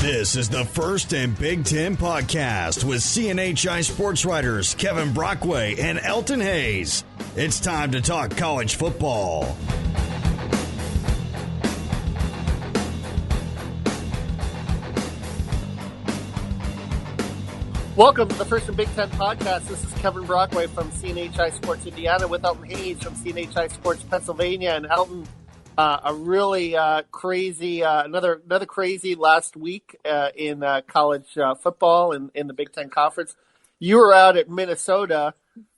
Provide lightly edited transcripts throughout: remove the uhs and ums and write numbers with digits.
This is the First and Big Ten podcast with CNHI sports writers Kevin Brockway and Elton Hayes. It's time to talk college football. Welcome to the First and Big Ten podcast. This is Kevin Brockway from CNHI Sports Indiana with Elton Hayes from CNHI Sports Pennsylvania. And Elton, a really crazy, another crazy last week in college football in the Big Ten Conference. You were out at Minnesota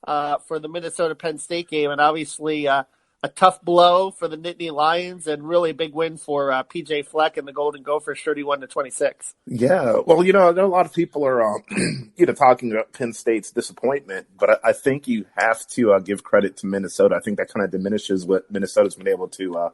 for the Minnesota-Penn State game, and obviously a tough blow for the Nittany Lions and really a big win for P.J. Fleck and the Golden Gophers, 31-26. Yeah, well, I know a lot of people are, talking about Penn State's disappointment, but I think you have to give credit to Minnesota. I think that kind of diminishes what Minnesota's been able to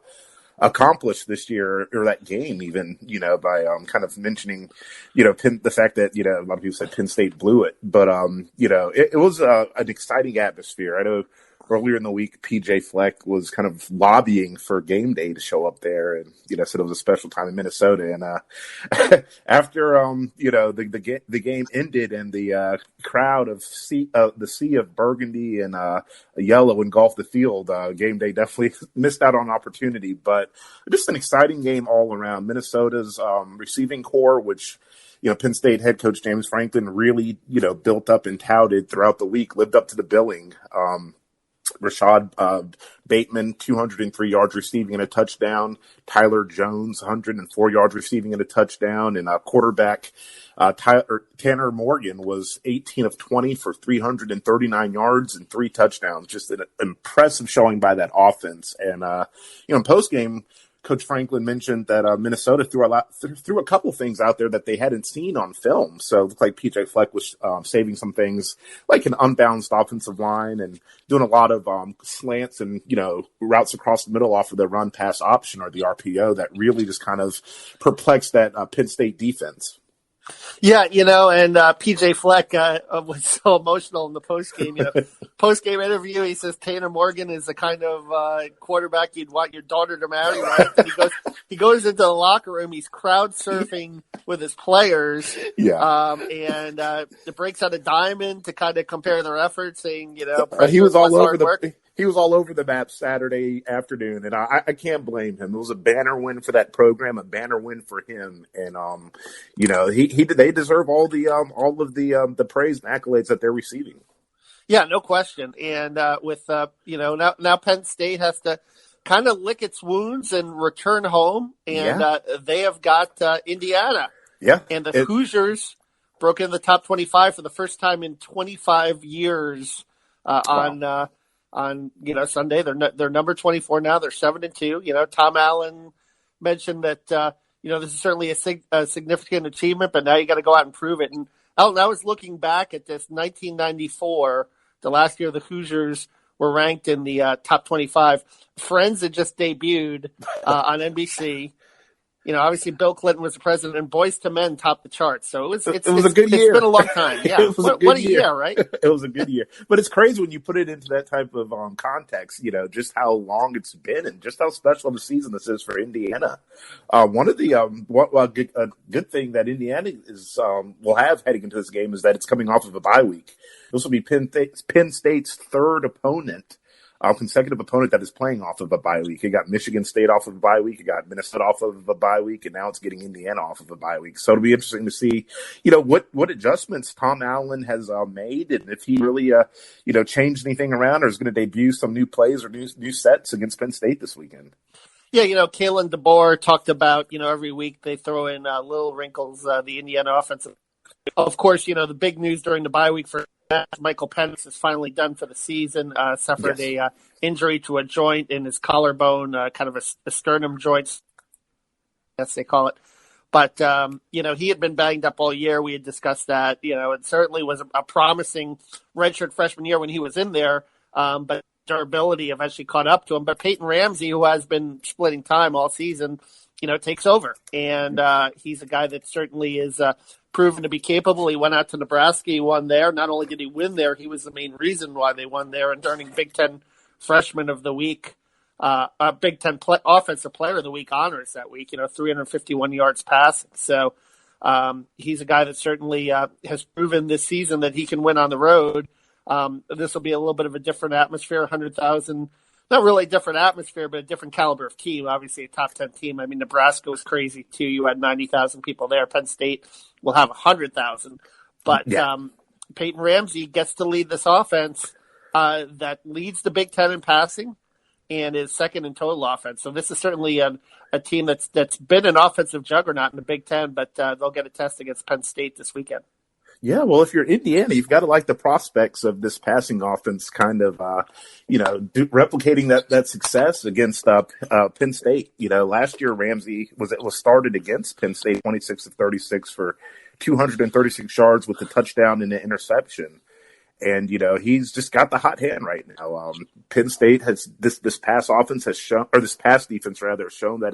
accomplish this year, or that game even, by kind of mentioning, the fact that, a lot of people said Penn State blew it, but, it was an exciting atmosphere. I know earlier in the week, P.J. Fleck was kind of lobbying for game day to show up there, and said it was a special time in Minnesota. And after the game ended, and the crowd of the sea of burgundy and yellow engulfed the field, game day definitely missed out on an opportunity. But just an exciting game all around. Minnesota's receiving core, which Penn State head coach James Franklin really built up and touted throughout the week, lived up to the billing. Rashad Bateman, 203 yards receiving and a touchdown. Tyler Jones, 104 yards receiving and a touchdown. And quarterback Tanner Morgan was 18 of 20 for 339 yards and 3 touchdowns. Just an impressive showing by that offense. And, in postgame, Coach Franklin mentioned that Minnesota threw a couple things out there that they hadn't seen on film. So it looked like P.J. Fleck was saving some things like an unbalanced offensive line and doing a lot of slants and, routes across the middle off of the run-pass option or the RPO that really just kind of perplexed that Penn State defense. Yeah, and P.J. Fleck was so emotional in the postgame. Postgame interview, he says Tanner Morgan is the kind of quarterback you'd want your daughter to marry, right? And he goes into the locker room, he's crowd surfing with his players. Yeah. And it breaks out a diamond to kind of compare their efforts, saying, he was all over He was all over the map Saturday afternoon, and I can't blame him. It was a banner win for that program, a banner win for him, and they deserve all of the praise and accolades that they're receiving. Yeah, no question. And with now Penn State has to kind of lick its wounds and return home, and they have got Indiana. Yeah, and the Hoosiers broke into the top 25 for the first time in 25 years on Sunday. They're number 24 now. They're 7-2. Tom Allen mentioned that this is certainly a significant achievement, but now you got to go out and prove it. And Elton, I was looking back at this 1994, the last year the Hoosiers were ranked in the top 25. Friends had just debuted on NBC. Obviously Bill Clinton was the president, and Boys to Men topped the charts. So it was a good year. It's been a long time. Yeah, what a year, right? It was a good year. But it's crazy when you put it into that type of context. Just how long it's been and just how special of a season this is for Indiana. One of the a good thing that Indiana will have heading into this game is that it's coming off of a bye week. This will be Penn State's third consecutive opponent that is playing off of a bye week. You got Michigan State off of a bye week. You got Minnesota off of a bye week, and now it's getting Indiana off of a bye week. So it'll be interesting to see, what adjustments Tom Allen has made, and if he really, changed anything around, or is going to debut some new plays or new sets against Penn State this weekend. Yeah, Kalen DeBoer talked about, every week they throw in little wrinkles, the Indiana offensive. Of course, the big news during the bye week for Michael Penix is finally done for the season. Suffered a injury to a joint in his collarbone, kind of a sternum joint, as they call it. But, he had been banged up all year. We had discussed that. It certainly was a promising redshirt freshman year when he was in there. But durability eventually caught up to him. But Peyton Ramsey, who has been splitting time all season, takes over. And he's a guy that certainly is proven to be capable. He went out to Nebraska. He won there. Not only did he win there, he was the main reason why they won there. And earning Big Ten Freshman of the Week, Big Ten Offensive Player of the Week honors that week, 351 yards passing. So He's a guy that certainly has proven this season that he can win on the road. This will be a little bit of a different atmosphere, 100,000. Not really a different atmosphere, but a different caliber of team. Obviously, a top 10 team. I mean, Nebraska was crazy, too. You had 90,000 people there. Penn State will have 100,000. But Peyton Ramsey gets to lead this offense that leads the Big Ten in passing and is second in total offense. So this is certainly a team that's been an offensive juggernaut in the Big Ten, but they'll get a test against Penn State this weekend. Yeah, well, if you're Indiana, you've got to like the prospects of this passing offense kind of, replicating that success against Penn State. Last year Ramsey was started against Penn State 26 of 36 for 236 yards with a touchdown and an interception. And, he's just got the hot hand right now. Penn State has this pass offense has shown, or this pass defense rather, has shown that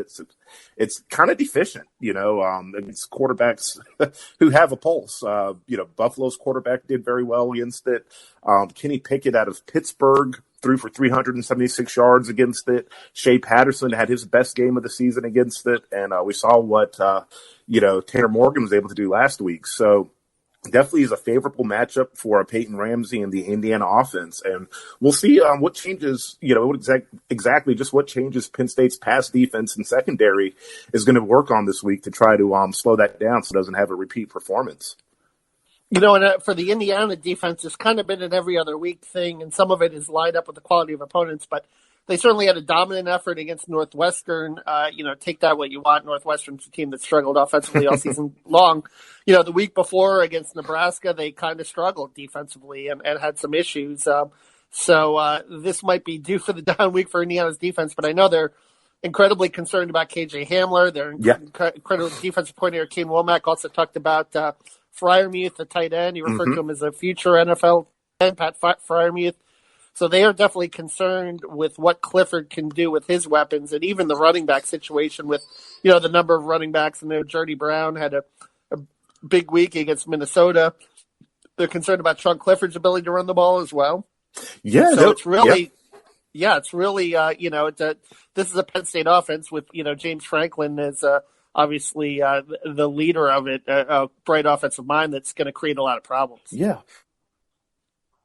it's kind of deficient, against quarterbacks who have a pulse. Buffalo's quarterback did very well against it. Kenny Pickett out of Pittsburgh threw for 376 yards against it. Shea Patterson had his best game of the season against it. And we saw what, Tanner Morgan was able to do last week. So, definitely is a favorable matchup for Peyton Ramsey and the Indiana offense. And we'll see what changes, exactly just what changes Penn State's pass defense and secondary is going to work on this week to try to slow that down so it doesn't have a repeat performance. And for the Indiana defense, it's kind of been an every other week thing, and some of it is lined up with the quality of opponents, but they certainly had a dominant effort against Northwestern. Take that what you want. Northwestern's a team that struggled offensively all season long. The week before against Nebraska, they kind of struggled defensively and had some issues. So this might be due for the down week for Indiana's defense, but I know they're incredibly concerned about KJ Hamler. Their incredible defensive coordinator, Kane Womack, also talked about Freiermuth, the tight end. He referred to him as a future NFL end, Pat Freiermuth. So they are definitely concerned with what Clifford can do with his weapons, and even the running back situation with, the number of running backs. And Jordy Brown had a big week against Minnesota. They're concerned about Sean Clifford's ability to run the ball as well. Yeah. So it's really, this is a Penn State offense with, James Franklin as obviously the leader of it, a bright offensive mind that's going to create a lot of problems. Yeah.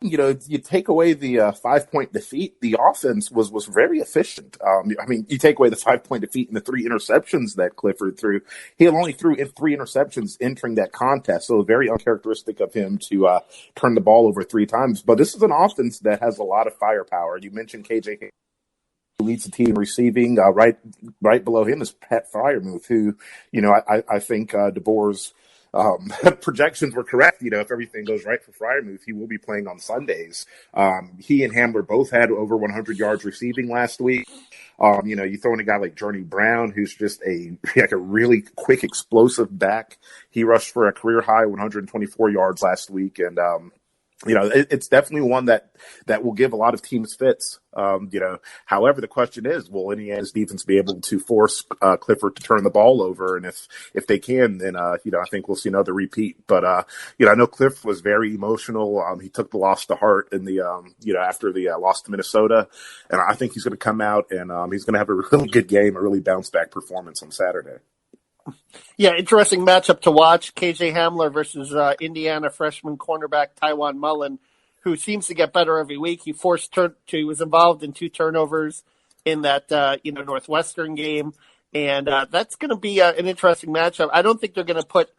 You take away the 5-point defeat, the offense was very efficient. You take away the 5-point defeat and the 3 interceptions that Clifford threw. He only threw 3 interceptions entering that contest, so very uncharacteristic of him to turn the ball over 3 times. But this is an offense that has a lot of firepower. You mentioned KJ, who leads the team receiving. Right below him is Pat Freiermuth, who, I think DeBoer's projections were correct. If everything goes right for Freiermuth, he will be playing on Sundays. He and Hamler both had over 100 yards receiving last week. You throw in a guy like Journey Brown, who's just a really quick, explosive back. He rushed for a career high 124 yards last week. And, it's definitely one that will give a lot of teams fits. However, the question is, will Indiana's defense be able to force Clifford to turn the ball over? And if they can, then, I think we'll see another repeat. But, I know Cliff was very emotional. He took the loss to heart in the, after the loss to Minnesota. And I think he's going to come out and he's going to have a really good game, a really bounce back performance on Saturday. Yeah, interesting matchup to watch. KJ Hamler versus Indiana freshman cornerback Tywone Mullen, who seems to get better every week. He was involved in 2 turnovers in that Northwestern game, and that's going to be an interesting matchup. I don't think they're going to put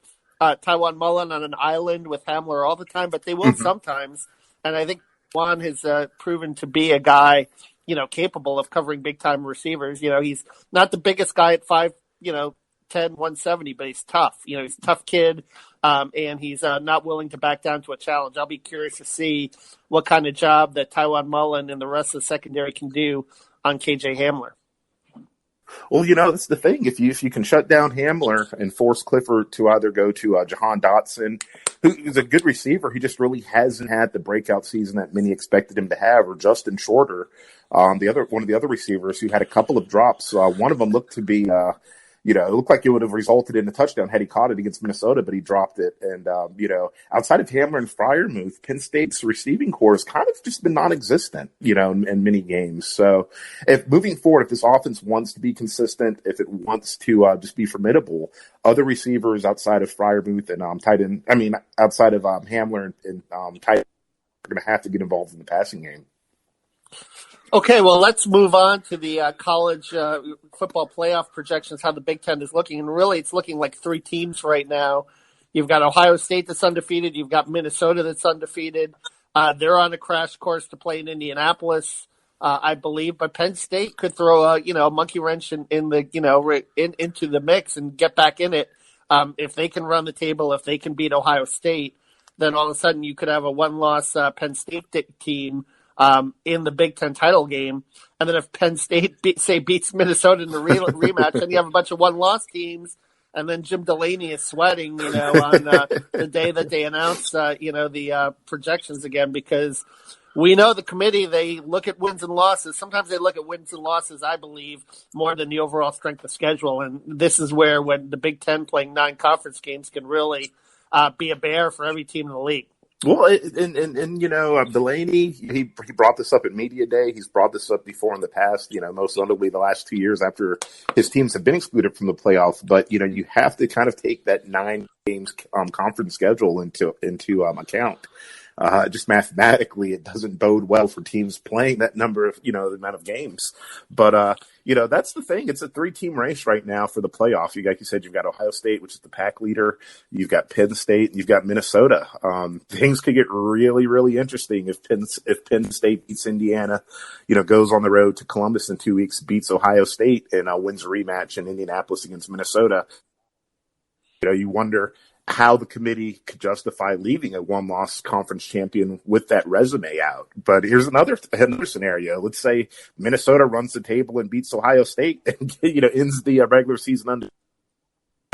Tywone Mullen on an island with Hamler all the time, but they will sometimes. And I think Juan has proven to be a guy, capable of covering big time receivers. He's not the biggest guy at 5, 10, 170, but he's tough. He's a tough kid, and he's not willing to back down to a challenge. I'll be curious to see what kind of job that Tywone Mullen and the rest of the secondary can do on KJ Hamler. Well, that's the thing. If you can shut down Hamler and force Clifford to either go to Jahan Dotson, who is a good receiver, he just really hasn't had the breakout season that many expected him to have, or Justin Shorter, one of the other receivers who had a couple of drops. One of them looked to be it looked like it would have resulted in a touchdown had he caught it against Minnesota, but he dropped it. And, outside of Hamler and Freiermuth, Penn State's receiving corps has kind of just been non-existent, in many games. So if moving forward, if this offense wants to be consistent, if it wants to just be formidable, other receivers outside of Freiermuth and outside of Hamler and tight end are going to have to get involved in the passing game. Okay, well, let's move on to the college football playoff projections, how the Big Ten is looking. And really, it's looking like three teams right now. You've got Ohio State that's undefeated. You've got Minnesota that's undefeated. They're on a crash course to play in Indianapolis, I believe. But Penn State could throw a monkey wrench into the mix and get back in it. If they can run the table, if they can beat Ohio State, then all of a sudden you could have a one-loss Penn State team in the Big Ten title game. And then if Penn State beats Minnesota in the rematch, then you have a bunch of one-loss teams. And then Jim Delaney is sweating, on the day that they announce, the projections again, because we know the committee, they look at wins and losses. Sometimes they look at wins and losses, I believe, more than the overall strength of schedule. And this is where when the Big Ten playing 9 conference games can really be a bear for every team in the league. Well, Delaney, he brought this up at Media Day. He's brought this up before in the past, most notably the last 2 years after his teams have been excluded from the playoffs. But, you have to kind of take that 9 games conference schedule into account. Just mathematically, it doesn't bode well for teams playing that number of, the amount of games. But, that's the thing. It's a 3-team race right now for the playoff. Like you said, you've got Ohio State, which is the pack leader. You've got Penn State, and you've got Minnesota. Things could get really, really interesting if Penn State beats Indiana, goes on the road to Columbus in 2 weeks, beats Ohio State, and wins a rematch in Indianapolis against Minnesota. You wonder how the committee could justify leaving a one-loss conference champion with that resume out. But here's another scenario. Let's say Minnesota runs the table and beats Ohio State and, ends the regular season under.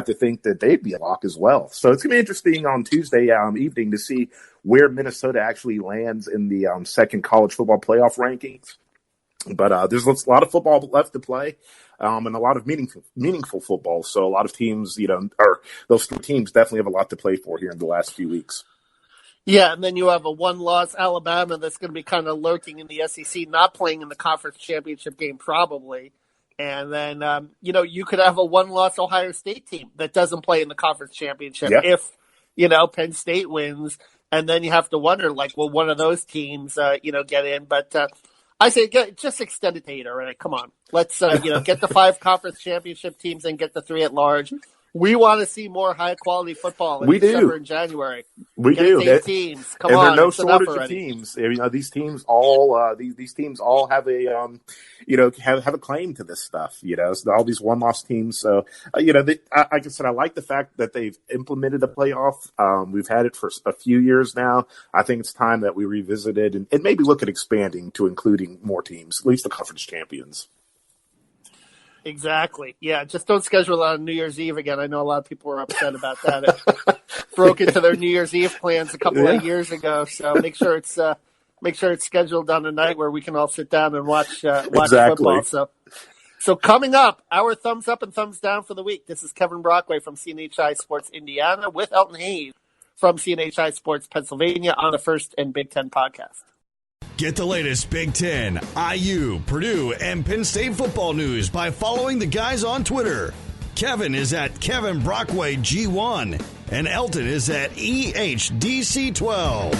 Have to think that they'd be a lock as well. So it's going to be interesting on Tuesday evening to see where Minnesota actually lands in the second college football playoff rankings. But there's a lot of football left to play. And a lot of meaningful football. So a lot of teams, those 3 teams definitely have a lot to play for here in the last few weeks. Yeah, and then you have a one-loss Alabama that's going to be kind of lurking in the SEC, not playing in the conference championship game probably. And then, you could have a one-loss Ohio State team that doesn't play in the conference championship if, Penn State wins. And then you have to wonder, will one of those teams, get in? But I say just extend it to 8 already. Come on. Let's, get the 5 conference championship teams and get the 3 at large. We want to see more high-quality football in December and January. We do. 8 teams. Come on. And there's no shortage of teams. These teams all these teams all have a have a claim to this stuff. So all these one-loss teams. So like I said, I like the fact that they've implemented a playoff. We've had it for a few years now. I think it's time that we revisit it and maybe look at expanding to including more teams, at least the conference champions. Exactly. Yeah, just don't schedule it on New Year's Eve again. I know a lot of people were upset about that. It broke into their New Year's Eve plans a couple of years ago. So make sure it's scheduled on a night where we can all sit down and watch football. So coming up, our thumbs up and thumbs down for the week. This is Kevin Brockway from CNHI Sports Indiana with Elton Hayes from CNHI Sports Pennsylvania on the First and Big Ten podcast. Get the latest Big Ten, IU, Purdue, and Penn State football news by following the guys on Twitter. Kevin is at Kevin Brockway G1, and Elton is at EHDC12.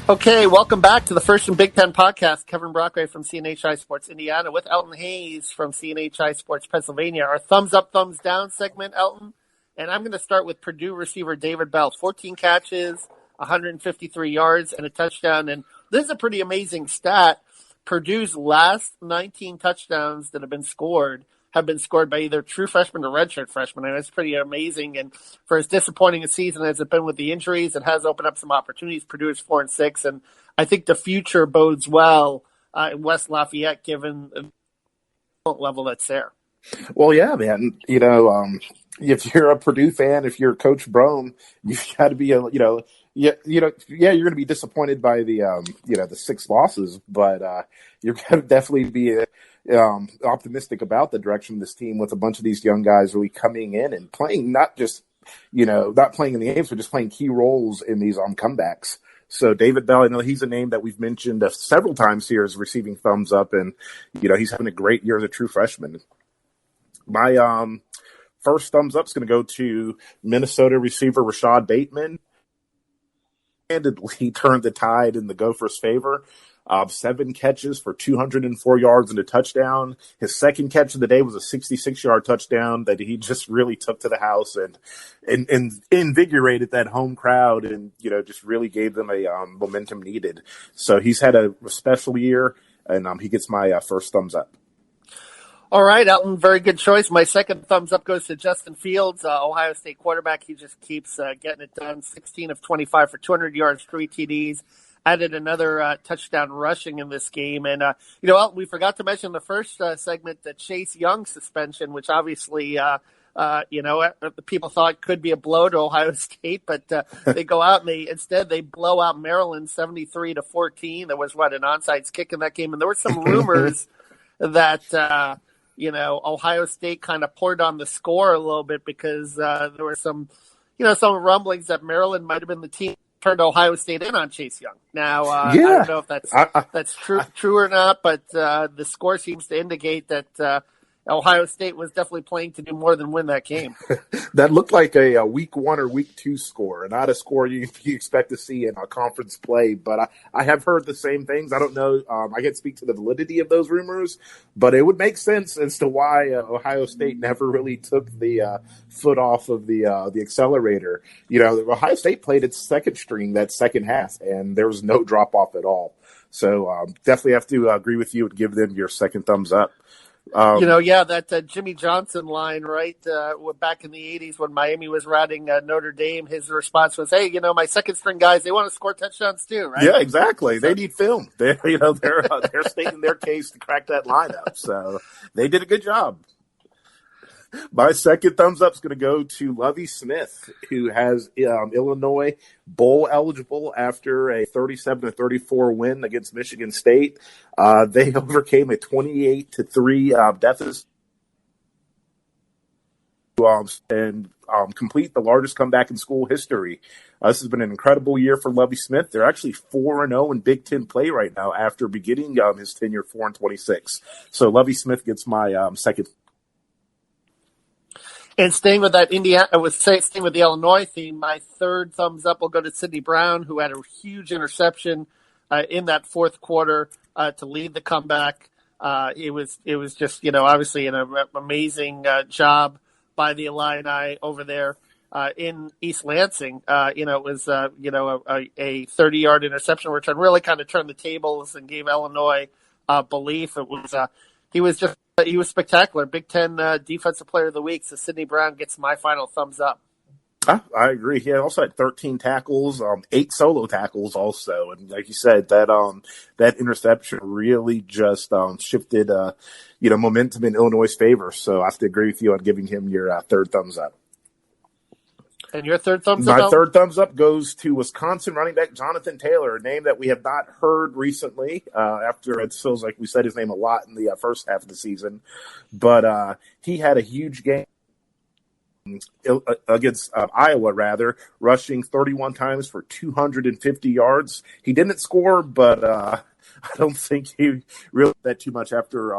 Okay, welcome back to the First and Big Ten podcast. Kevin Brockway from CNHI Sports Indiana with Elton Hayes from CNHI Sports Pennsylvania. Our thumbs up, thumbs down segment, Elton. And I'm going to start with Purdue receiver David Bell. 14 catches, 153 yards, and a touchdown. And this is a pretty amazing stat. Purdue's last 19 touchdowns that have been scored by either true freshmen or redshirt freshmen. And it's pretty amazing. And for as disappointing a season as it's been with the injuries, it has opened up some opportunities. Purdue is 4-6. And I think the future bodes well in West Lafayette, given the level that's there. Well, yeah, man. If you're a Purdue fan, if you're Coach Brome, you've got to be you're going to be disappointed by the 6 losses, but you're going to definitely be optimistic about the direction of this team with a bunch of these young guys really coming in and playing, not just, not playing in the games, but just playing key roles in these comebacks. So David Bell, I know he's a name that we've mentioned several times here as receiving thumbs up, and, he's having a great year as a true freshman. My first thumbs up is going to go to Minnesota receiver Rashad Bateman. Handedly turned the tide in the Gophers' favor. 7 catches for 204 yards and a touchdown. His second catch of the day was a 66-yard touchdown that he just really took to the house and invigorated that home crowd and, just really gave them a momentum needed. So he's had a special year, and he gets my first thumbs up. All right, Elton, very good choice. My second thumbs up goes to Justin Fields, Ohio State quarterback. He just keeps getting it done. 16 of 25 for 200 yards, 3 TDs. Added another touchdown rushing in this game. And, Elton, we forgot to mention in the first segment the Chase Young suspension, which obviously, people thought could be a blow to Ohio State, but they go out and they blow out Maryland 73-14. There was, an onside kick in that game. And there were some rumors that, Ohio State kind of poured on the score a little bit because there were some rumblings that Maryland might have been the team that turned Ohio State in on Chase Young. Now, I don't know if that's true or not, but the score seems to indicate that Ohio State was definitely playing to do more than win that game. That looked like a week 1 or week 2 score, not a score you expect to see in a conference play. But I have heard the same things. I don't know. I can't speak to the validity of those rumors, but it would make sense as to why Ohio State never really took the foot off of the accelerator. Ohio State played its second string that second half, and there was no drop off at all. So definitely have to agree with you and give them your second thumbs up. That Jimmy Johnson line, right? Back in the 80s when Miami was routing Notre Dame, his response was, "Hey, my second string guys, they want to score touchdowns too, right?" Yeah, exactly. They need film. They're stating their case to crack that lineup. So they did a good job. My second thumbs up is going to go to Lovie Smith, who has Illinois bowl eligible after a 37-34 win against Michigan State. They overcame a 28-3 deficit and complete the largest comeback in school history. This has been an incredible year for Lovie Smith. They're actually 4-0 in Big Ten play right now after beginning his tenure 4-26. So Lovie Smith gets my second. And staying with that staying with the Illinois theme, my third thumbs up will go to Sidney Brown, who had a huge interception in that fourth quarter to lead the comeback. It was just, obviously an amazing job by the Illini over there in East Lansing. It was, a 30-yard interception return, really kind of turned the tables and gave Illinois belief. It was, he was spectacular. Big Ten Defensive Player of the Week. So Sidney Brown gets my final thumbs up. I agree. He also had 13 tackles, 8 solo tackles also. And like you said, that interception really just shifted, momentum in Illinois' favor. So I have to agree with you on giving him your third thumbs up. And your third thumbs up? My third thumbs up goes to Wisconsin running back Jonathan Taylor, a name that we have not heard recently after it feels like we said his name a lot in the first half of the season. But he had a huge game against Iowa, rushing 31 times for 250 yards. He didn't score, but I don't think he really did too much after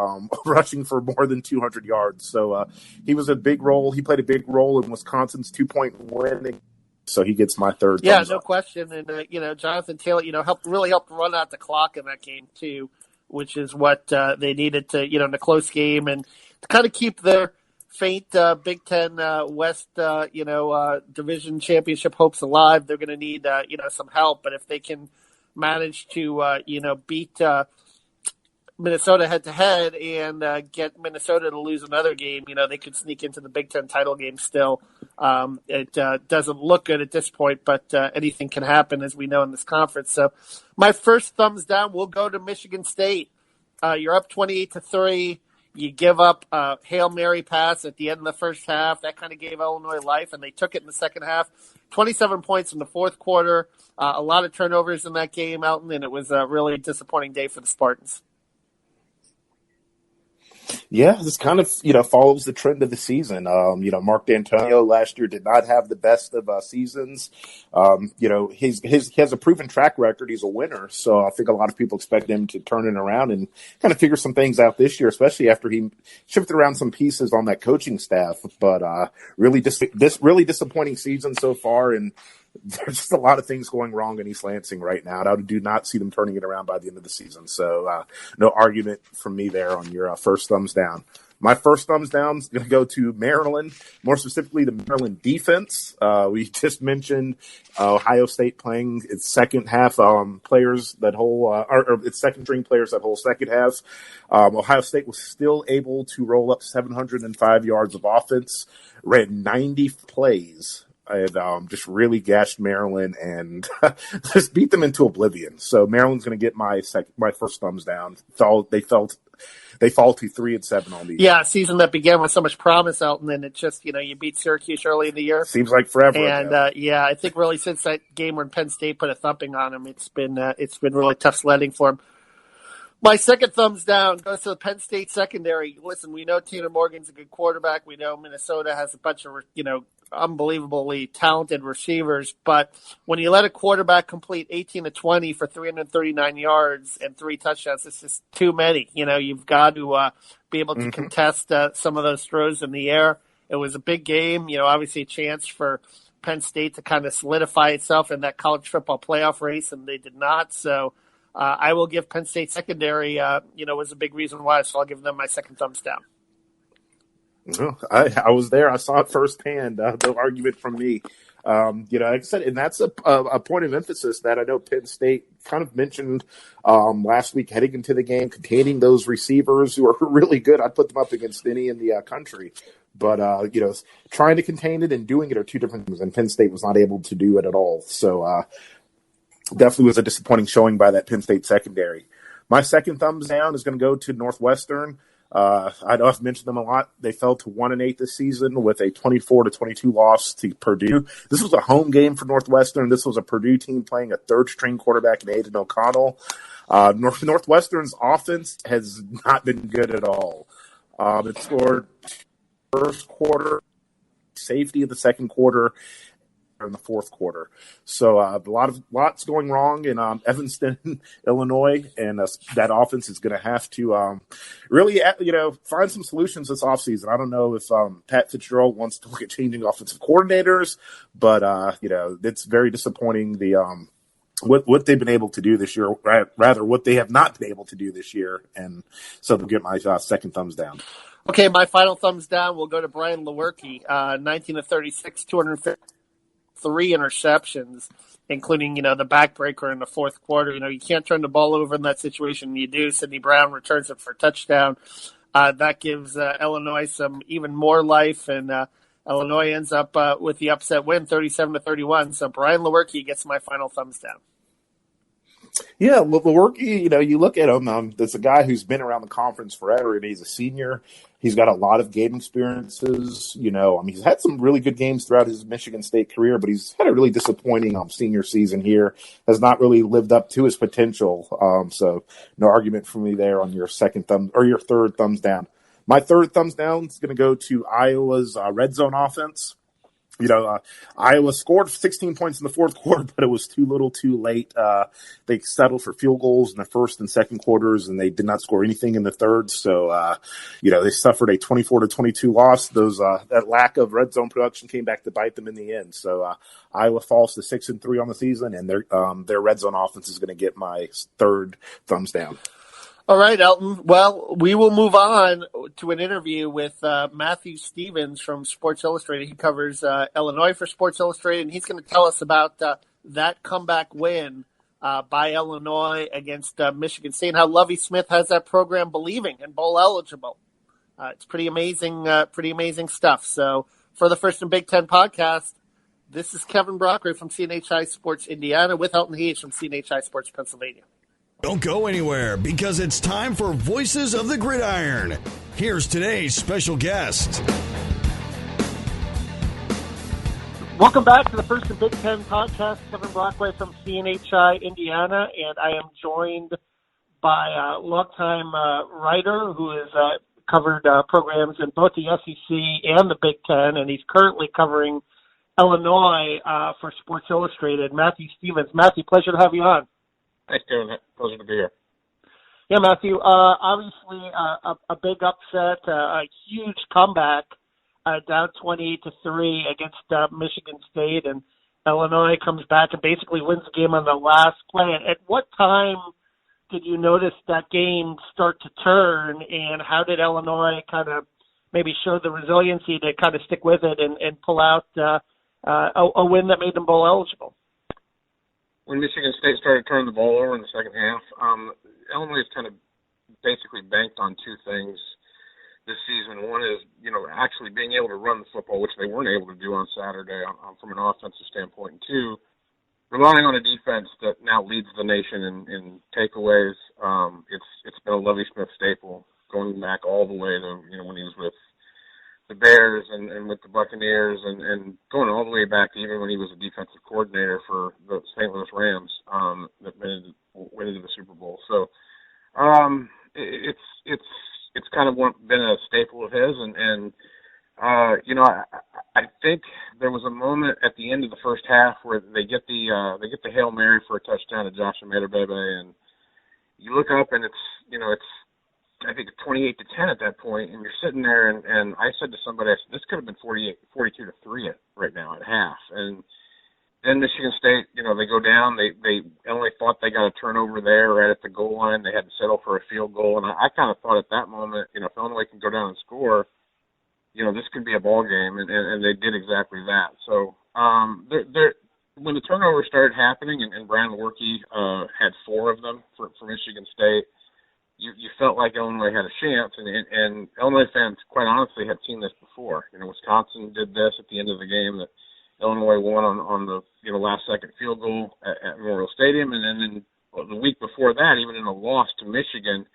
rushing for more than 200 yards. So he was a big role. He played a big role in Wisconsin's 2-point win. So he gets my third. Yeah, no question. And Jonathan Taylor, helped run out the clock in that game too, which is what they needed to, in a close game and to kind of keep their faint Big Ten West, division championship hopes alive. They're going to need, some help. But if they can manage to, beat Minnesota head-to-head and get Minnesota to lose another game, they could sneak into the Big Ten title game still. It doesn't look good at this point, but anything can happen, as we know, in this conference. So my first thumbs down will go to Michigan State. You're up 28-3. You give up a Hail Mary pass at the end of the first half. That kind of gave Illinois life, and they took it in the second half. 27 points in the fourth quarter. A lot of turnovers in that game, Elton, and it was a really disappointing day for the Spartans. Yeah, this kind of, follows the trend of the season. Mark D'Antonio last year did not have the best of seasons. He has a proven track record. He's a winner. So I think a lot of people expect him to turn it around and kind of figure some things out this year, especially after he shifted around some pieces on that coaching staff. But really disappointing season so far. And there's just a lot of things going wrong in East Lansing right now, and I do not see them turning it around by the end of the season. So no argument from me there on your first thumbs down. My first thumbs down is going to go to Maryland, more specifically the Maryland defense. We just mentioned Ohio State playing its second half players that whole or its second string players that whole second half. Ohio State was still able to roll up 705 yards of offense, ran 90 plays. And just really gashed Maryland and just beat them into oblivion. So Maryland's going to get my first thumbs down. They fall to 3-7 on the year. Yeah, a season that began with so much promise, Elton, and it just you beat Syracuse early in the year. Seems like forever. And I think really since that game when Penn State put a thumping on them, it's been really tough sledding for them. My second thumbs down goes to the Penn State secondary. Listen, we know Tanner Morgan's a good quarterback. We know Minnesota has a bunch of, unbelievably talented receivers. But when you let a quarterback complete 18 to 20 for 339 yards and 3 touchdowns, it's just too many. You've got to be able to contest some of those throws in the air. It was a big game. Obviously a chance for Penn State to kind of solidify itself in that college football playoff race, and they did not. So I will give Penn State secondary, was a big reason why, so I'll give them my second thumbs down. I was there. I saw it firsthand. No argument from me. Like I said, and that's a point of emphasis that I know Penn State kind of mentioned last week heading into the game, containing those receivers who are really good. I'd put them up against any in the country. But, trying to contain it and doing it are two different things, and Penn State was not able to do it at all. So, definitely was a disappointing showing by that Penn State secondary. My second thumbs down is going to go to Northwestern. I know I've mentioned them a lot. They fell to 1-8 this season with a 24-22 loss to Purdue. This was a home game for Northwestern. This was a Purdue team playing a third-string quarterback in Aiden O'Connell. Northwestern's offense has not been good at all. It scored first quarter, safety in the second quarter, in the fourth quarter. So lots going wrong in Evanston, Illinois, and that offense is going to have to really, find some solutions this offseason. I don't know if Pat Fitzgerald wants to look at changing offensive coordinators, but it's very disappointing what they've been able to do this year, rather what they have not been able to do this year, and so they'll get my second thumbs down. Okay, my final thumbs down will go to Brian Lewerke, 19-36, 250. 3 interceptions, including, the backbreaker in the fourth quarter. You can't turn the ball over in that situation. You do. Sidney Brown returns it for a touchdown. That gives Illinois some even more life, and Illinois ends up with the upset win, 37-31. So Brian Lewerke gets my final thumbs down. Yeah, Lewerke, you look at him, there's a guy who's been around the conference forever, and he's a senior. He's got a lot of game experiences. He's had some really good games throughout his Michigan State career, but he's had a really disappointing senior season here. Has not really lived up to his potential. So no argument for me there on your your third thumbs down. My third thumbs down is going to go to Iowa's red zone offense. Iowa scored 16 points in the fourth quarter, but it was too little too late. They settled for field goals in the first and second quarters, and they did not score anything in the third. So, they suffered a 24-22 loss. That lack of red zone production came back to bite them in the end. So, Iowa falls to 6-3 on the season, and their red zone offense is going to get my third thumbs down. All right, Elton. Well, we will move on to an interview with Matthew Stevens from Sports Illustrated. He covers Illinois for Sports Illustrated, and he's going to tell us about that comeback win by Illinois against Michigan State and how Lovie Smith has that program believing and bowl eligible. It's pretty amazing stuff. So for the First and Big Ten podcast, this is Kevin Brockway from CNHI Sports Indiana with Elton Hayes from CNHI Sports Pennsylvania. Don't go anywhere, because it's time for Voices of the Gridiron. Here's today's special guest. Welcome back to the First and Big Ten podcast. Kevin Brockway from CNHI Indiana, and I am joined by a longtime writer who is covered programs in both the SEC and the Big Ten, and he's currently covering Illinois for Sports Illustrated. Matthew Stevens. Matthew, pleasure to have you on. Thanks, Kevin. Pleasure to be here. Yeah, Matthew, obviously a big upset, a huge comeback, down 28-3 against Michigan State, and Illinois comes back and basically wins the game on the last play. At what time did you notice that game start to turn, and how did Illinois kind of maybe show the resiliency to kind of stick with it and pull out a win that made them bowl eligible? When Michigan State started turning the ball over in the second half, Illinois has kind of basically banked on two things this season. One is, actually being able to run the football, which they weren't able to do on Saturday from an offensive standpoint. And two, relying on a defense that now leads the nation in takeaways. It's been a Lovie Smith staple going back all the way to, when he was with the Bears and with the Buccaneers and going all the way back to even when he was a defensive coordinator for the St. Louis Rams that went into the Super Bowl. So it's kind of been a staple of his. And I think there was a moment at the end of the first half where they get the Hail Mary for a touchdown to Josh Imedebebe, and you look up and it's I think 28-10 at that point, and you're sitting there, and I said to somebody, this could have been 42-3 right now at half. And then Michigan State, they go down. They only thought they got a turnover there right at the goal line. They had to settle for a field goal, and I kind of thought at that moment, if Illinois can go down and score, this could be a ball game, and they did exactly that. So when the turnover started happening, and Brian Lewerke had 4 of them for Michigan State, you felt like Illinois had a chance, and Illinois fans, quite honestly, had seen this before. Wisconsin did this at the end of the game that Illinois won on the last-second field goal at Memorial Stadium, and then the week before that, even in a loss to Michigan,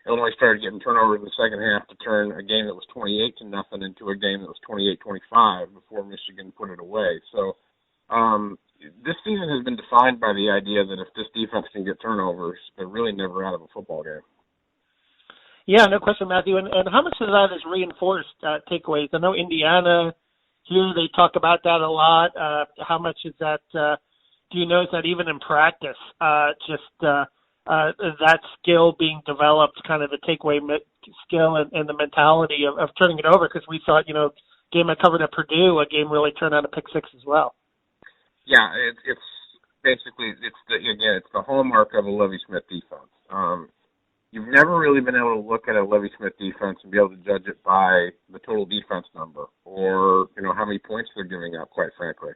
Illinois started getting turnovers in the second half to turn a game that was 28-0 into a game that was 28-25 before Michigan put it away. So this season has been defined by the idea that if this defense can get turnovers, they're really never out of a football game. Yeah, no question, Matthew. And how much of that is reinforced takeaways? I know Indiana, here they talk about that a lot. How much is that, do you notice that even in practice, that skill being developed, kind of the takeaway skill and the mentality of turning it over? Because we thought, game I covered at Purdue, a game really turned out a pick six as well. Yeah, it's basically, it's the hallmark of a Lovie Smith defense. You've never really been able to look at a Lovie Smith defense and be able to judge it by the total defense number or, how many points they're giving up, quite frankly.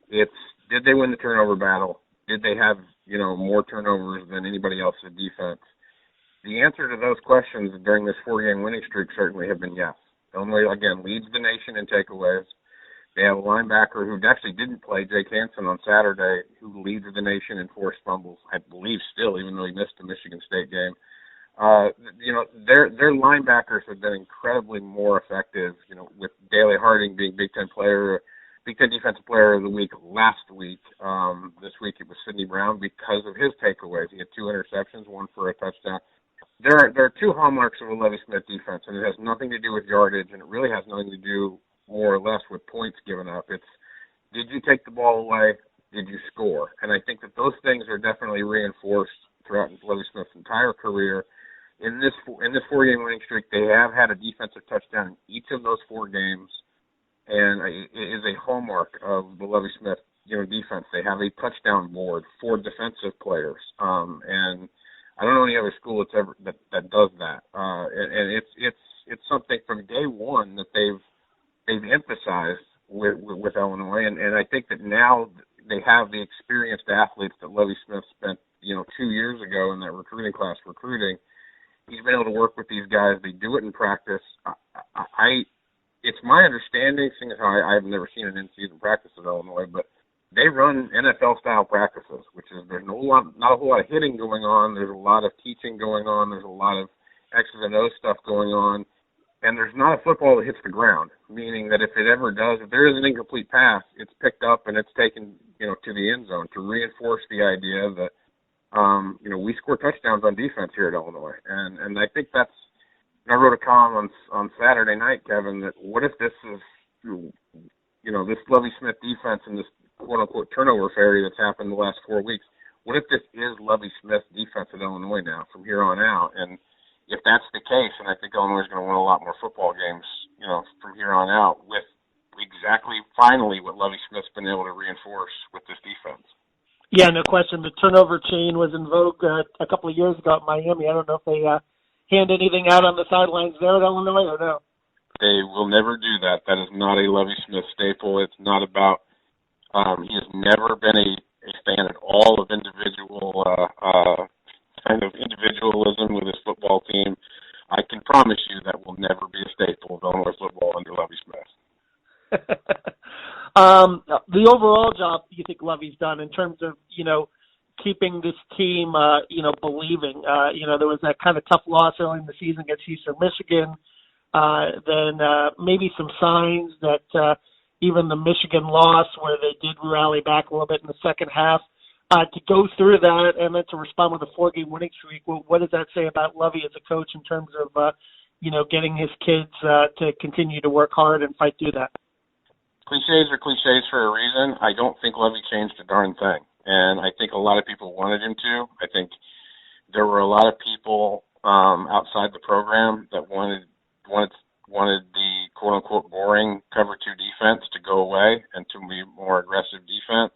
It's, did they win the turnover battle? Did they have, more turnovers than anybody else in defense? The answer to those questions during this 4-game winning streak certainly have been yes. Illinois, again, leads the nation in takeaways. They have a linebacker who actually didn't play, Jake Hansen, on Saturday, who leads the nation in forced fumbles, I believe still, even though he missed the Michigan State game. Their linebackers have been incredibly more effective, with Daley Harding being Big Ten Defensive Player of the Week last week. This week it was Sidney Brown because of his takeaways. He had 2 interceptions, 1 for a touchdown. There are 2 hallmarks of a Lovie Smith defense, and it has nothing to do with yardage, and it really has nothing to do more or less with points given up. It's, did you take the ball away? Did you score? And I think that those things are definitely reinforced throughout Lovie Smith's entire career. In this 4-game winning streak, they have had a defensive touchdown in each of those 4 games, and it is a hallmark of the Lovie Smith defense. They have a touchdown board for defensive players, and I don't know any other school that does that. And it's something from day one that they've emphasized with Illinois, and I think that now they have the experienced athletes that Lovie Smith spent 2 years ago in that recruiting class recruiting. He's been able to work with these guys. They do it in practice. It's my understanding, seeing as how I've never seen an in-season practice at Illinois, but they run NFL-style practices, which is there's not a whole lot of hitting going on. There's a lot of teaching going on. There's a lot of X's and O's stuff going on. And there's not a football that hits the ground, meaning that if it ever does, if there is an incomplete pass, it's picked up and it's taken, to the end zone to reinforce the idea that, we score touchdowns on defense here at Illinois. And I think that's I wrote a column on Saturday night, Kevin, that what if this is, this Lovie Smith defense and this quote-unquote turnover fairy that's happened the last 4 weeks, what if this is Lovie Smith's defense at Illinois now from here on out? And if that's the case, and I think Illinois is going to win a lot more football games, from here on out with exactly finally what Lovie Smith's been able to reinforce with this defense. Yeah, no question. The turnover chain was in vogue a couple of years ago at Miami. I don't know if they hand anything out on the sidelines there at Illinois or no. They will never do that. That is not a Lovie Smith staple. It's not about he has never been a fan at all of individual kind of individualism with his football team. I can promise you that will never be a staple of Illinois football under Lovie Smith. The overall job you think Lovie's done in terms of, keeping this team, believing, there was that kind of tough loss early in the season against Eastern Michigan. Then maybe some signs that even the Michigan loss where they did rally back a little bit in the second half, to go through that and then to respond with a 4-game winning streak. Well, what does that say about Lovie as a coach in terms of, getting his kids to continue to work hard and fight through that? Cliches are cliches for a reason. I don't think Lovie changed a darn thing. And I think a lot of people wanted him to. I think there were a lot of people outside the program that wanted the quote-unquote boring cover 2 defense to go away and to be more aggressive defense.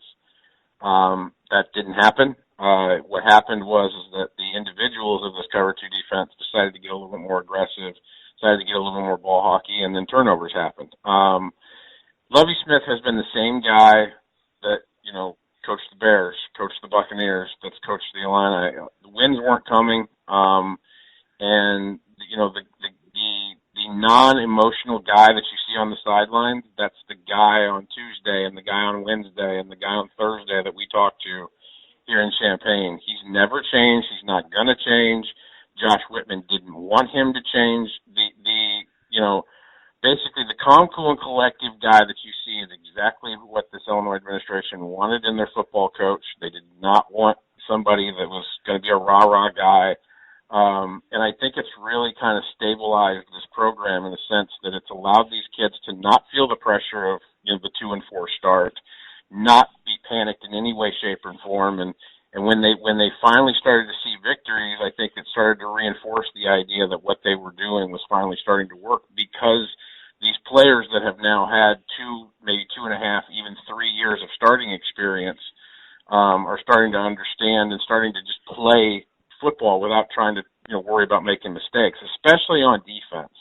That didn't happen. What happened was that the individuals of this cover 2 defense decided to get a little bit more aggressive, decided to get a little bit more ball hockey, and then turnovers happened. Lovie Smith has been the same guy that, coached the Bears, coached the Buccaneers, that's coached the Illini. The wins weren't coming, and the non-emotional guy that you see on the sidelines, that's the guy on Tuesday and the guy on Wednesday and the guy on Thursday that we talk to here in Champaign. He's never changed. He's not going to change. Josh Whitman didn't want him to change. Basically the calm, cool, and collective guy that you see is exactly what this Illinois administration wanted in their football coach. They did not want somebody that was going to be a rah-rah guy. And I think it's really kind of stabilized this program in the sense that it's allowed these kids to not feel the pressure of the 2-4 start, not be panicked in any way, shape, or form. And when they finally started to see victories, I think it started to reinforce the idea that what they were doing was finally starting to work, because these players that have now had 2, maybe 2.5, even 3 years of starting experience are starting to understand and starting to just play football without trying to worry about making mistakes, especially on defense.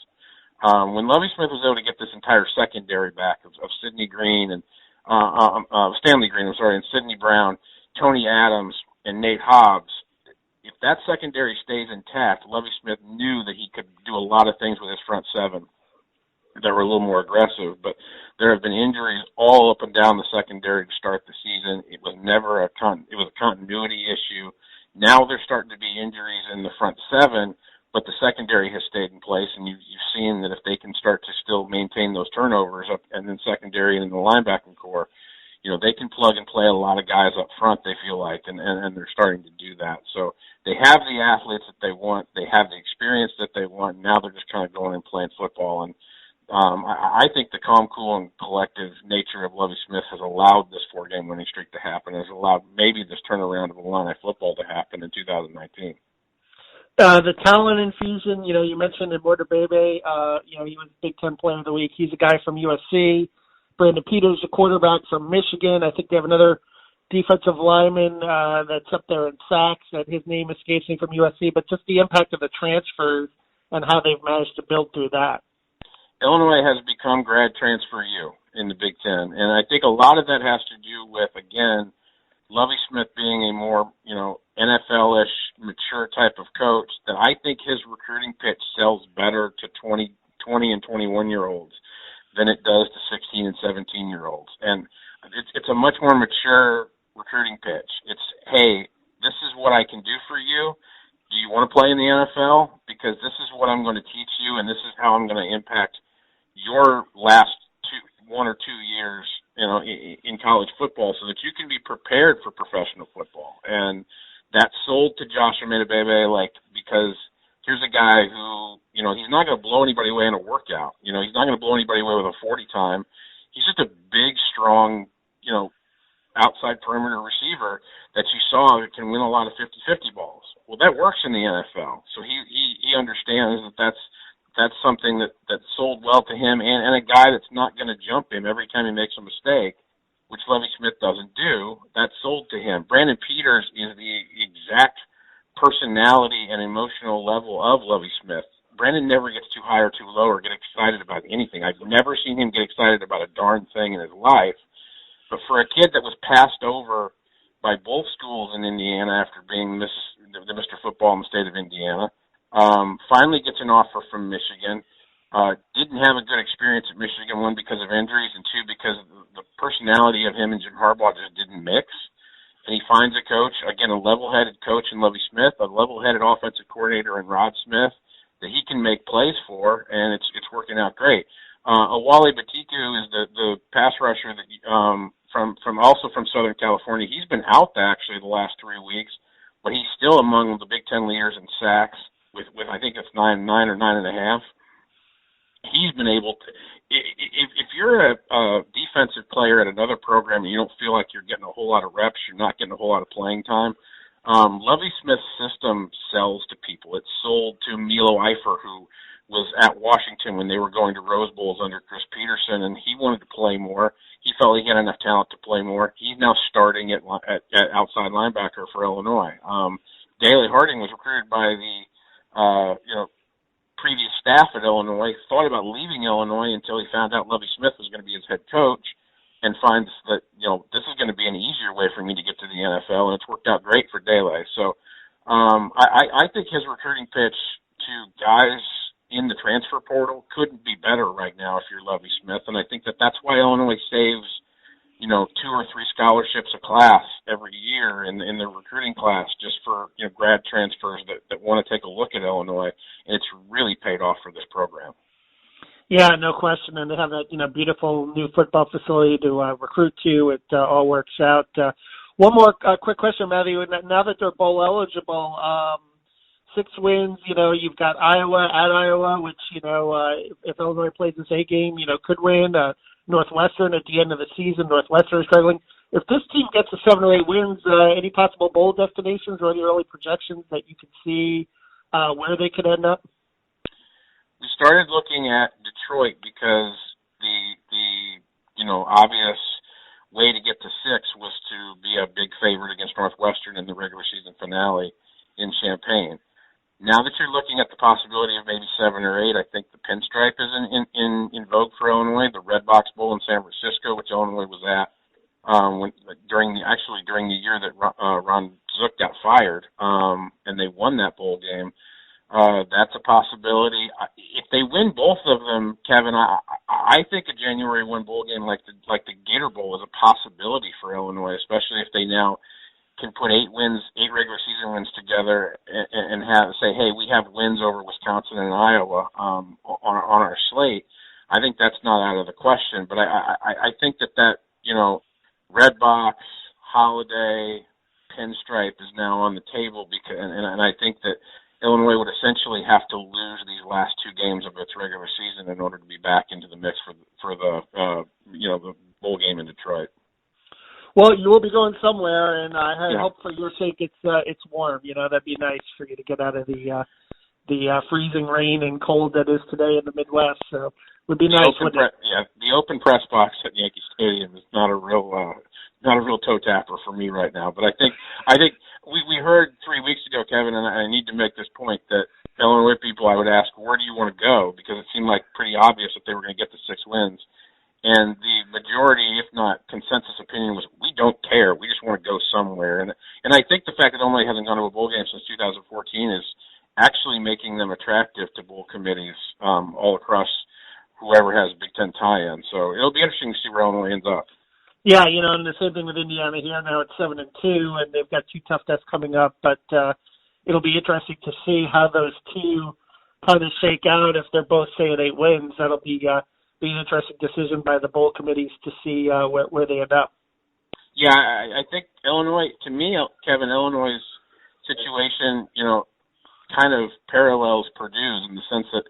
When Lovie Smith was able to get this entire secondary back of Sidney Green and Stanley Green, and Sidney Brown, Tony Adams, and Nate Hobbs, if that secondary stays intact, Lovie Smith knew that he could do a lot of things with his front seven that were a little more aggressive. But there have been injuries all up and down the secondary to start the season. It was never it was a continuity issue. Now there's starting to be injuries in the front seven, but the secondary has stayed in place, and you've seen that if they can start to still maintain those turnovers up, and then secondary and in the linebacking core, they can plug and play a lot of guys up front, they feel like, and they're starting to do that. So they have the athletes that they want, they have the experience that they want, now they're just kind of going and playing football. And I think the calm, cool, and collective nature of Lovie Smith has allowed this 4-game winning streak to happen, has allowed maybe this turnaround of Illini football to happen in 2019. The talent infusion, you mentioned Immorta Bebe, he was Big Ten Player of the Week. He's a guy from USC. Brandon Peters, a quarterback from Michigan. I think they have another defensive lineman that's up there in sacks, that his name escapes me, from USC, but just the impact of the transfers and how they've managed to build through that. Illinois has become grad transfer U in the Big Ten, and I think a lot of that has to do with, again, Lovie Smith being a more, NFL-ish, mature type of coach, that I think his recruiting pitch sells better to 20 and 21-year-olds than it does to 16 and 17-year-olds. And it's a much more mature recruiting pitch. It's, hey, this is what I can do for you. Do you want to play in the NFL? Because this is what I'm going to teach you, and this is how I'm going to impact your last 1 or 2 years, in college football, so that you can be prepared for professional football. And that sold to Josh Immorta Bebe, because here's a guy who, He's not going to blow anybody away in a workout. He's not going to blow anybody away with a 40 time. He's just a big, strong, outside perimeter receiver that you saw that can win a lot of 50-50 balls. Well, that works in the NFL. So he understands that that's something that sold well to him, and a guy that's not going to jump him every time he makes a mistake, which Lovie Smith doesn't do. That sold to him. Brandon Peters is the exact personality and emotional level of Lovie Smith. Brandon never gets too high or too low or get excited about anything. I've never seen him get excited about a darn thing in his life. But for a kid that was passed over by both schools in Indiana after being the Mr. Football in the state of Indiana, finally gets an offer from Michigan. Didn't have a good experience at Michigan, one, because of injuries, and two, because the personality of him and Jim Harbaugh just didn't mix. And he finds a coach, again, a level-headed coach in Lovie Smith, a level-headed offensive coordinator in Rod Smith that he can make plays for, and it's working out great. Awale Batiku is the pass rusher that from Southern California. He's been out actually the last 3 weeks, but he's still among the Big Ten leaders in sacks with I think it's 9 or 9.5. He's been able to. If you're a defensive player at another program and you don't feel like you're getting a whole lot of reps, you're not getting a whole lot of playing time, Lovie Smith's system sells to people. It's sold to Milo Eifert, who was at Washington when they were going to Rose Bowls under Chris Peterson, and he wanted to play more. He felt he had enough talent to play more. He's now starting at outside linebacker for Illinois. Daley Harding was recruited by the previous staff at Illinois, thought about leaving Illinois until he found out Lovie Smith was going to be his head coach, and finds that, this is going to be an easier way for me to get to the NFL, and it's worked out great for Daley. So I think his recruiting pitch to guys in the transfer portal couldn't be better right now if you're Lovie Smith, and I think that's why Illinois saves 2 or 3 scholarships a class every year in the recruiting class just for grad transfers that want to take a look at Illinois, and it's really paid off for this program. Yeah, no question, and they have that beautiful new football facility to recruit to. It all works out. One more quick question, Matthew. Now that they're bowl eligible, 6 wins. You've got Iowa at Iowa, which if Illinois plays this A game, could win. Northwestern at the end of the season. Northwestern is struggling. If this team gets to 7 or 8 wins, any possible bowl destinations or any early projections that you can see where they could end up? We started looking at Detroit because the obvious way to get to 6 was to be a big favorite against Northwestern in the regular season finale in Champaign. Now that you're looking at the possibility of maybe 7 or 8, I think the pinstripe is in vogue for Illinois. The Red Box Bowl in San Francisco, which Illinois was at during the year that Ron Zook got fired, and they won that bowl game. That's a possibility. If they win both of them, Kevin, I think a January 1 bowl game like the Gator Bowl is a possibility for Illinois, especially if they now can put 8 regular season wins together and say, hey, we have wins over Wisconsin and Iowa on our slate. I think that's not out of the question. But I think that Red Box, Holiday, Pinstripe is now on the table and I think that Illinois would essentially have to lose these last 2 games of its regular season in order to be back into the mix for the the bowl game in Detroit. Well, you will be going somewhere, and I hope for your sake it's warm. That'd be nice for you to get out of the freezing rain and cold that is today in the Midwest. So it would be nice. The open press box at Yankee Stadium is not a real toe tapper for me right now. But I think we heard 3 weeks ago, Kevin, and I need to make this point that Illinois people, I would ask, where do you want to go? Because it seemed like pretty obvious that they were going to get the 6 wins. And the majority, if not consensus opinion, was we don't care. We just want to go somewhere. And I think the fact that Illinois hasn't gone to a bowl game since 2014 is actually making them attractive to bowl committees all across whoever has Big Ten tie-in. So it'll be interesting to see where Illinois ends up. Yeah, and the same thing with Indiana here. Now it's 7-2, and they've got 2 tough tests coming up. But it'll be interesting to see how those 2 kind of shake out. If they're both, say, at 8 wins, that'll be an interesting decision by the bowl committees to see where they end up. Yeah, I think Illinois, to me, Kevin, Illinois' situation, kind of parallels Purdue's in the sense that,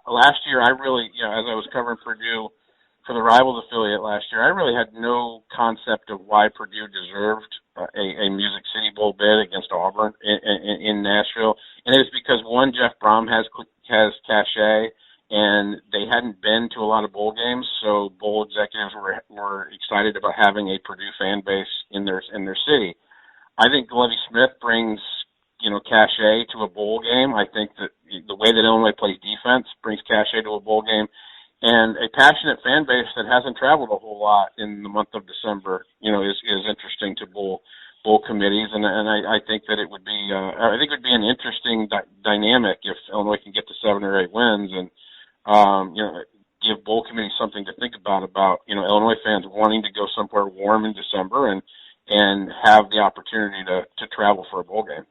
last year I really, as I was covering Purdue for the Rivals affiliate last year, I really had no concept of why Purdue deserved a Music City Bowl bid against Auburn in Nashville. And it was because, one, Jeff Brom has cachet, and they hadn't been to a lot of bowl games, so bowl executives were excited about having a Purdue fan base in their city. I think Lovie Smith brings, cachet to a bowl game. I think that the way that Illinois plays defense brings cachet to a bowl game. And a passionate fan base that hasn't traveled a whole lot in the month of December, is interesting to bowl committees. And I think that it would be, an interesting dynamic if Illinois can get to 7 or 8 wins and, give bowl committees something to think about, Illinois fans wanting to go somewhere warm in December and have the opportunity to travel for a bowl game.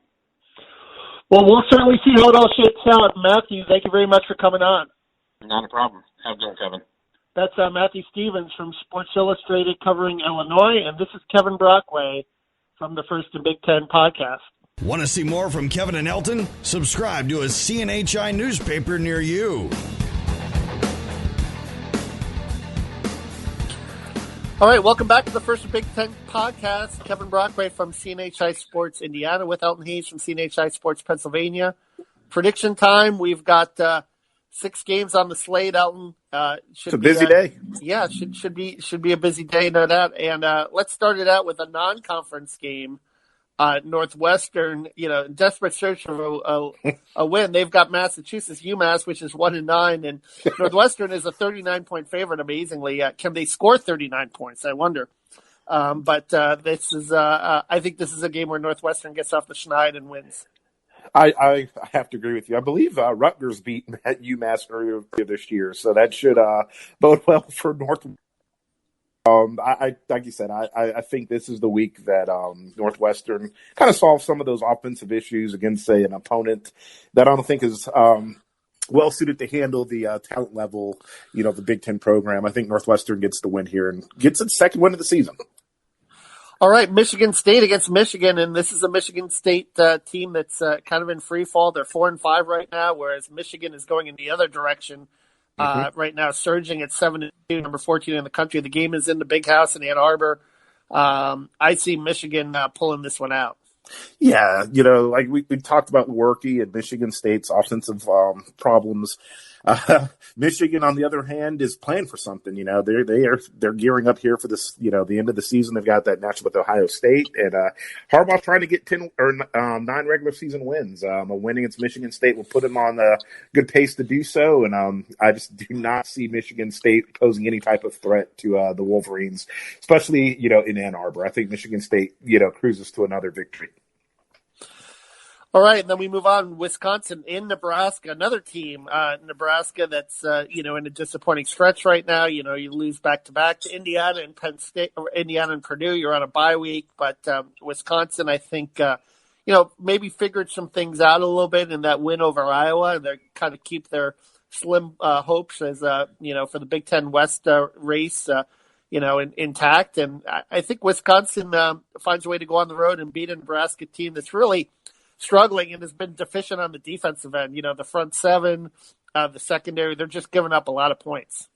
Well, we'll certainly see how it all shakes out. Matthew, thank you very much for coming on. Not a problem. Have a good one, Kevin. That's Matthew Stevens from Sports Illustrated covering Illinois, and this is Kevin Brockway from the First and Big Ten podcast. Want to see more from Kevin and Elton? Subscribe to a CNHI newspaper near you. All right, welcome back to the First and Big Ten podcast. Kevin Brockway from CNHI Sports Indiana with Elton Hayes from CNHI Sports Pennsylvania. Prediction time. We've got 6 games on the slate, Elton. It's a busy day. Yeah, should be a busy day, no doubt. And let's start it out with a non-conference game. Northwestern, in desperate search of a win. They've got Massachusetts, UMass, which is 1-9, and Northwestern is a 39-point favorite. Amazingly, can they score 39 points? I wonder. But this is, I think this is a game where Northwestern gets off the schneid and wins. I have to agree with you. I believe Rutgers beat UMass earlier this year, so that should bode well for Northwestern. Like you said, I think this is the week that Northwestern kind of solves some of those offensive issues against, say, an opponent that I don't think is well suited to handle the talent level, the Big Ten program. I think Northwestern gets the win here and gets its second win of the season. All right, Michigan State against Michigan, and this is a Michigan State team that's kind of in free fall. They're 4-5 right now, whereas Michigan is going in the other direction. Right now, surging at 7-2, number 14 in the country. The game is in the Big House in Ann Arbor. I see Michigan pulling this one out. Yeah, like we talked about Workey and Michigan State's offensive problems. Michigan, on the other hand, is playing for something. They're gearing up here for this. The end of the season. They've got that matchup with Ohio State, and Harbaugh's trying to get 10 or 9 regular season wins. A win against Michigan State will put him on a good pace to do so. And I just do not see Michigan State posing any type of threat to the Wolverines, especially in Ann Arbor. I think Michigan State cruises to another victory. All right, and then we move on. Wisconsin in Nebraska, another team, Nebraska that's in a disappointing stretch right now. You lose back-to-back to Indiana and Penn State, or Indiana and Purdue. You're on a bye week, but Wisconsin, I think, maybe figured some things out a little bit in that win over Iowa. They kind of keep their slim hopes as for the Big Ten West race, intact. And I think Wisconsin finds a way to go on the road and beat a Nebraska team that's really struggling and has been deficient on the defensive end. The front seven, the secondary, they're just giving up a lot of points.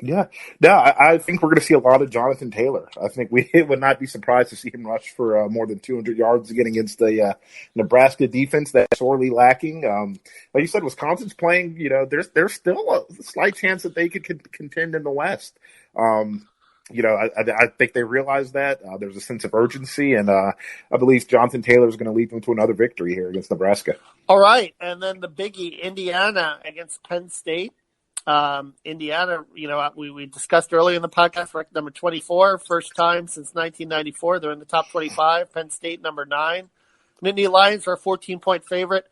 Yeah. No, I think we're going to see a lot of Jonathan Taylor. I think we would not be surprised to see him rush for more than 200 yards again against the Nebraska defense that's sorely lacking. Like you said, Wisconsin's playing, there's still a slight chance that they could contend in the West. I think they realize that. There's a sense of urgency, and I believe Jonathan Taylor is going to lead them to another victory here against Nebraska. All right, and then the biggie, Indiana against Penn State. Indiana, we discussed earlier in the podcast, ranked number 24, first time since 1994. They're in the top 25. Penn State, number 9. Nittany Lions are a 14-point favorite.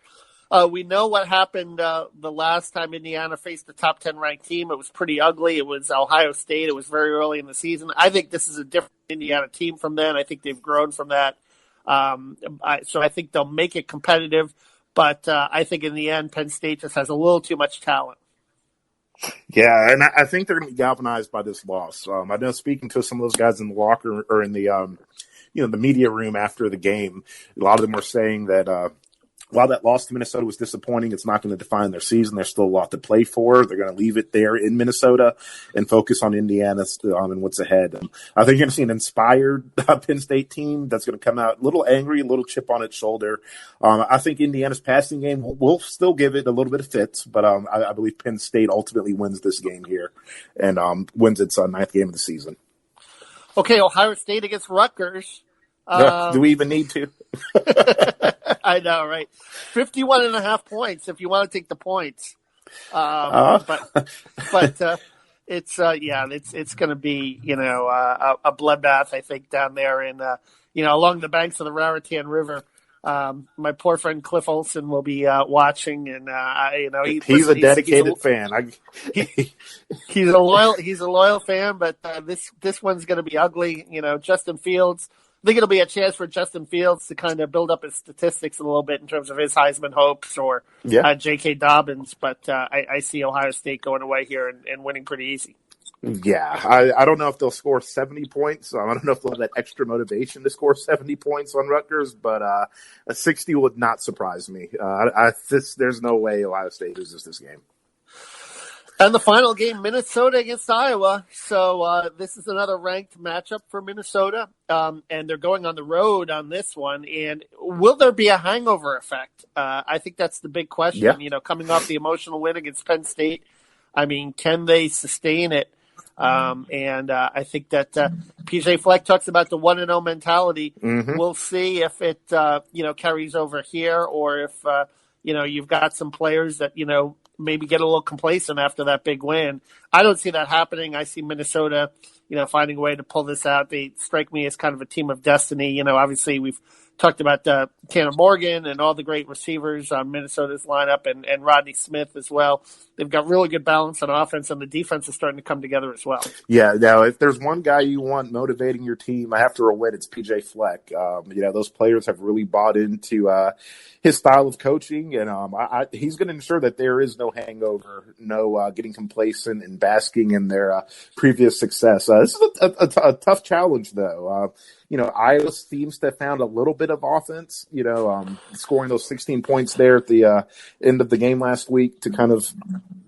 We know what happened the last time Indiana faced the top 10 ranked team. It was pretty ugly. It was Ohio State. It was very early in the season. I think this is a different Indiana team from then. I think they've grown from that. So I think they'll make it competitive. But I think in the end, Penn State just has a little too much talent. Yeah, and I think they're going to be galvanized by this loss. I know speaking to some of those guys in the locker or in the the media room after the game, a lot of them were saying that while that loss to Minnesota was disappointing, it's not going to define their season. There's still a lot to play for. They're going to leave it there in Minnesota and focus on Indiana and what's ahead. I think you're going to see an inspired Penn State team that's going to come out a little angry, a little chip on its shoulder. I think Indiana's passing game will still give it a little bit of fits, but I believe Penn State ultimately wins this game here and wins its ninth game of the season. Okay, Ohio State against Rutgers. Do we even need to? I know, right? 51.5 points if you want to take the points. But it's going to be, a bloodbath, I think, down there in, along the banks of the Raritan River. My poor friend Cliff Olson will be watching, and he's a dedicated fan. He's a loyal fan, but this one's going to be ugly. Justin Fields. I think it'll be a chance for Justin Fields to kind of build up his statistics a little bit in terms of his Heisman hopes or J.K. Dobbins. But I see Ohio State going away here and winning pretty easy. Yeah, I don't know if they'll score 70 points. I don't know if they'll have that extra motivation to score 70 points on Rutgers, but a 60 would not surprise me. There's no way Ohio State loses this game. And the final game, Minnesota against Iowa. So this is another ranked matchup for Minnesota, and they're going on the road on this one. And will there be a hangover effect? I think that's the big question. Yeah. Coming off the emotional win against Penn State, I mean, can they sustain it? And I think that PJ Fleck talks about the 1-0 mentality. Mm-hmm. We'll see if it carries over here, or if you've got some players that maybe get a little complacent after that big win. I don't see that happening. I see Minnesota, finding a way to pull this out. They strike me as kind of a team of destiny. Obviously we've talked about Tanner Morgan and all the great receivers on Minnesota's lineup and Rodney Smith as well. They've got really good balance on offense, and the defense is starting to come together as well. Yeah, now if there's one guy you want motivating your team after a win, it's PJ Fleck. Those players have really bought into his style of coaching, and he's going to ensure that there is no hangover, no getting complacent and basking in their previous success. This is a tough challenge, though. Iowa seems to have found a little bit of offense, scoring those 16 points there at the end of the game last week to kind of,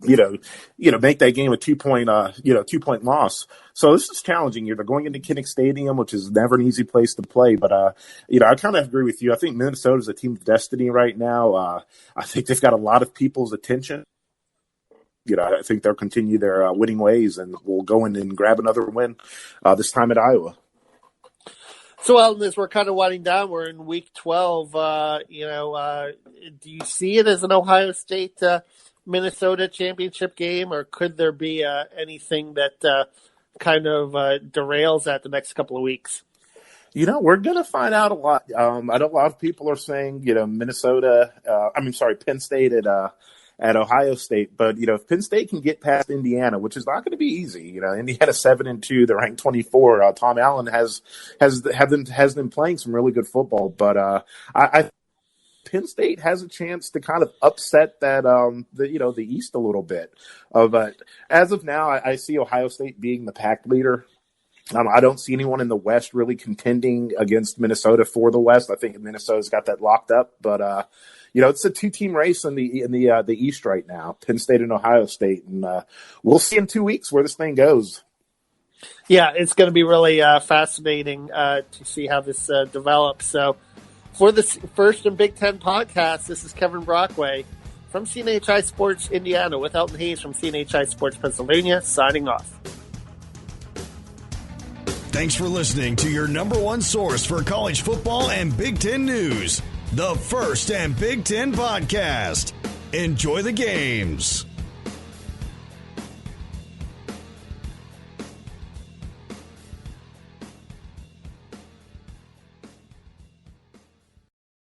make that game a 2-point loss. So this is challenging. They're going into Kinnick Stadium, which is never an easy place to play. But, I kind of agree with you. I think Minnesota's a team of destiny right now. I think they've got a lot of people's attention. I think they'll continue their winning ways, and we'll go in and grab another win this time at Iowa. So, Elton, as we're kind of winding down, we're in week 12. Do you see it as an Ohio State Minnesota championship game, or could there be anything that kind of derails that the next couple of weeks? We're going to find out a lot. I know a lot of people are saying, Penn State at Ohio State. But, if Penn State can get past Indiana, which is not going to be easy, Indiana 7-2, they're ranked 24. Tom Allen has been playing some really good football, but I Penn State has a chance to kind of upset that the East a little bit. But as of now, I see Ohio State being the pack leader. I don't see anyone in the West really contending against Minnesota for the West. I think Minnesota's got that locked up, but it's a two-team race in the East right now, Penn State and Ohio State, and we'll see in 2 weeks where this thing goes. Yeah, it's going to be really fascinating to see how this develops. So, for the First and Big Ten podcast, this is Kevin Brockway from CNHI Sports Indiana with Elton Hayes from CNHI Sports Pennsylvania, signing off. Thanks for listening to your number one source for college football and Big Ten news, the First and Big Ten podcast. Enjoy the games.